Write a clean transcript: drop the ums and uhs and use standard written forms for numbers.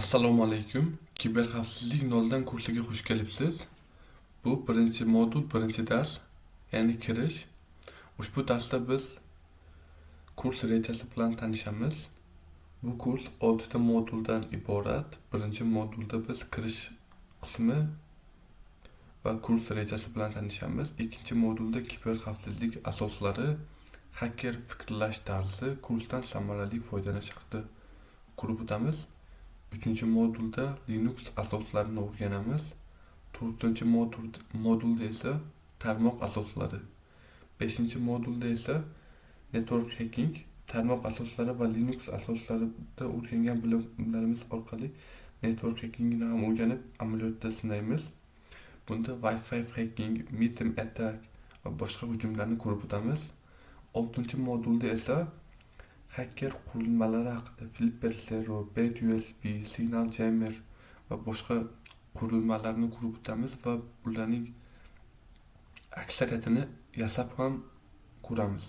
Assalomu alaykum. Kiberxavfsizlik noldan kursiga xush kelibsiz. Bu birinchi modul, birinchi dars, ya'ni kirish. Ushbu darsda biz kurs rejasi bilan tanishamiz. Bu kurs 6 ta moduldan iborat. Birinchi modulda biz kirish qismi va kurs rejasi bilan tanishamiz. Ikkinchi modulda kiberxavfsizlik asoslari, hacker fikrlash tarzi, kursdan samarali foydalanish haqida ko'rib o'tamiz. 3-modulda Linux asoslarini o'rganamiz. 4-modulda esa tarmoq asoslari. 5-modulda esa network hacking, tarmoq asoslari va Linux asoslarida o'rgangan bilimlarimiz orqali network hackingni ham o'rganib amaliyotda sinaymiz. Bunda Wi-Fi hacking, MITM attack va boshqa hujumlarni ko'rib o'tamiz. 6-modulda esa hacker qurilmalari haqida Flipper Zero, Bad USB, Signal Jammer va boshqa qurilmalarni ko'rib o'tamiz va ularning aksariyatini yasab ham ko'ramiz.